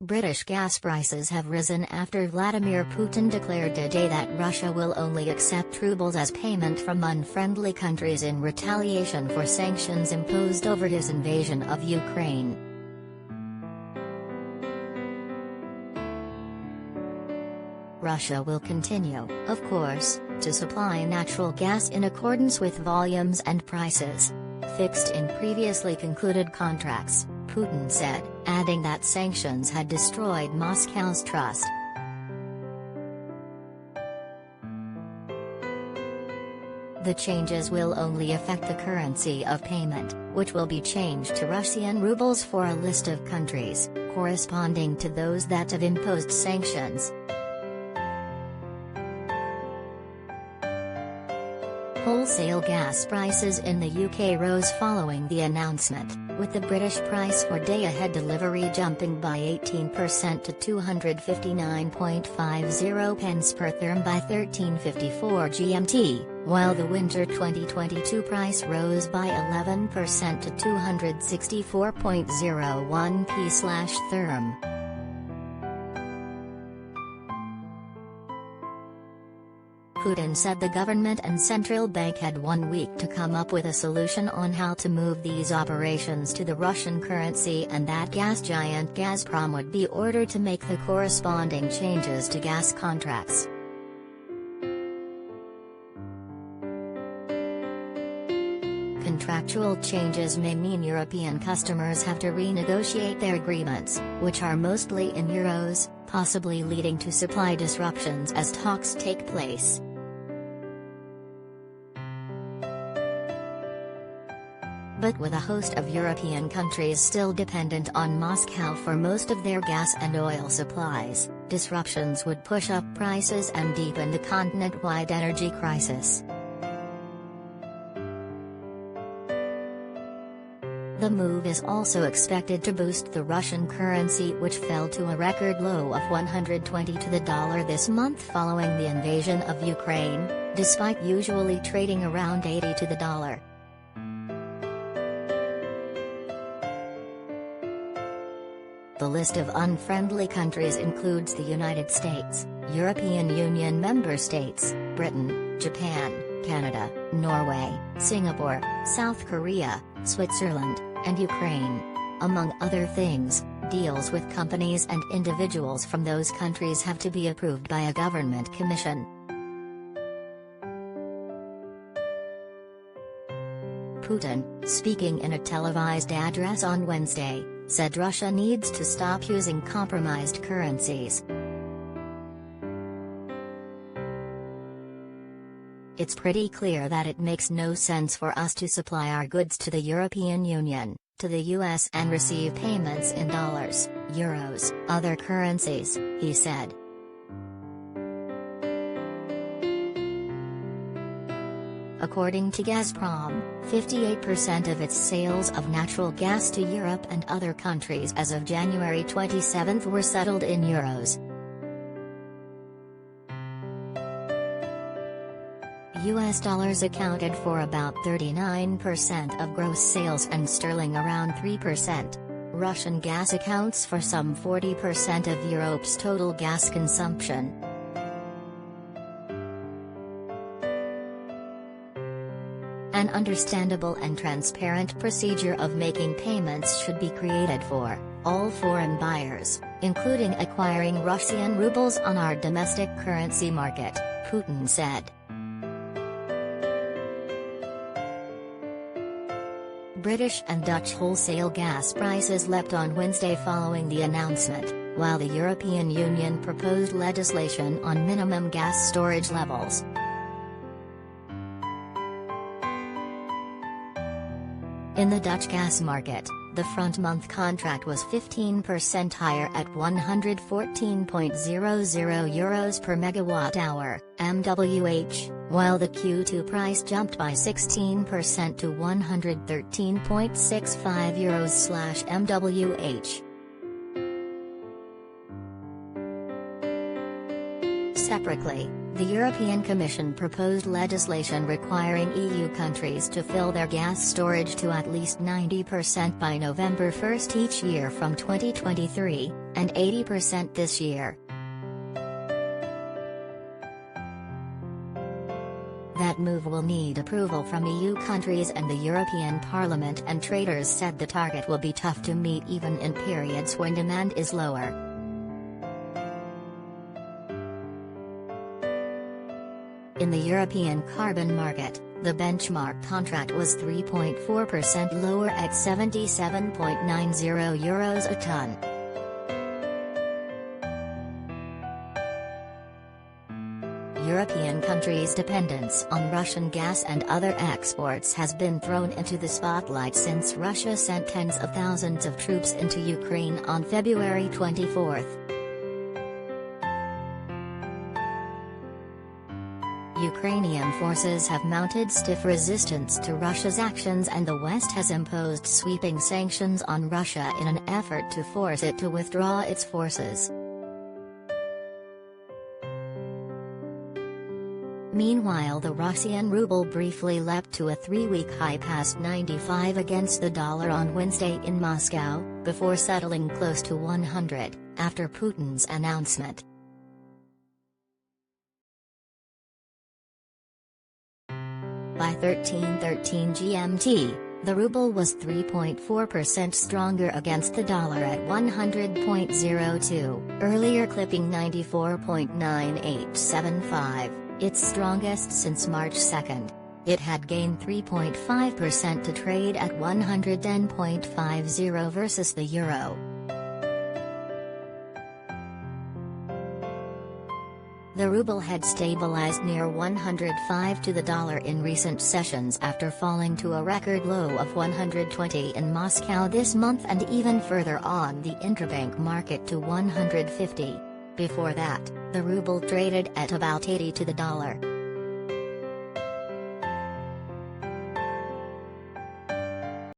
British gas prices have risen after Vladimir Putin declared today that Russia will only accept rubles as payment from unfriendly countries in retaliation for sanctions imposed over his invasion of Ukraine. Russia will continue, of course, to supply natural gas in accordance with volumes and prices fixed in previously concluded contracts, Putin said, adding that sanctions had destroyed Moscow's trust. The changes will only affect the currency of payment, which will be changed to Russian rubles for a list of countries, corresponding to those that have imposed sanctions. Wholesale gas prices in the UK rose following the announcement, with the British price for day-ahead delivery jumping by 18% to 259.50 pence per therm by 13:54 GMT, while the winter 2022 price rose by 11% to 264.01 p/therm. Putin said the government and central bank had 1 week to come up with a solution on how to move these operations to the Russian currency and that gas giant Gazprom would be ordered to make the corresponding changes to gas contracts. Contractual changes may mean European customers have to renegotiate their agreements, which are mostly in euros, possibly leading to supply disruptions as talks take place. But with a host of European countries still dependent on Moscow for most of their gas and oil supplies, disruptions would push up prices and deepen the continent-wide energy crisis. The move is also expected to boost the Russian currency, which fell to a record low of 120 to the dollar this month following the invasion of Ukraine, despite usually trading around 80 to the dollar. The list of unfriendly countries includes the United States, European Union member states, Britain, Japan, Canada, Norway, Singapore, South Korea, Switzerland, and Ukraine. Among other things, deals with companies and individuals from those countries have to be approved by a government commission. Putin, speaking in a televised address on Wednesday, said Russia needs to stop using compromised currencies. It's pretty clear that it makes no sense for us to supply our goods to the European Union, to the US and receive payments in dollars, euros, other currencies, he said. According to Gazprom, 58% of its sales of natural gas to Europe and other countries as of January 27 were settled in euros. US dollars accounted for about 39% of gross sales and sterling around 3%. Russian gas accounts for some 40% of Europe's total gas consumption. An understandable and transparent procedure of making payments should be created for all foreign buyers, including acquiring Russian rubles on our domestic currency market, Putin said. British and Dutch wholesale gas prices leapt on Wednesday following the announcement, while the European Union proposed legislation on minimum gas storage levels. In the Dutch gas market, the front-month contract was 15% higher at €114.00 per megawatt-hour, MWH, while the Q2 price jumped by 16% to €113.65/MWH. Separately, the European Commission proposed legislation requiring EU countries to fill their gas storage to at least 90% by November 1 each year from 2023, and 80% this year. That move will need approval from EU countries and the European Parliament, and traders said the target will be tough to meet even in periods when demand is lower. In the European carbon market, the benchmark contract was 3.4% lower at €77.90 a ton. European countries' dependence on Russian gas and other exports has been thrown into the spotlight since Russia sent tens of thousands of troops into Ukraine on February 24. Ukrainian forces have mounted stiff resistance to Russia's actions, and the West has imposed sweeping sanctions on Russia in an effort to force it to withdraw its forces. Meanwhile, the Russian ruble briefly leapt to a three-week high past 95 against the dollar on Wednesday in Moscow, before settling close to 100, after Putin's announcement. By 13:13 GMT, the ruble was 3.4% stronger against the dollar at 100.02, earlier clipping 94.9875. Its strongest since March 2. It had gained 3.5% to trade at 110.50 versus the euro. The ruble had stabilized near 105 to the dollar in recent sessions after falling to a record low of 120 in Moscow this month, and even further on the interbank market to 150. Before that, the ruble traded at about 80 to the dollar.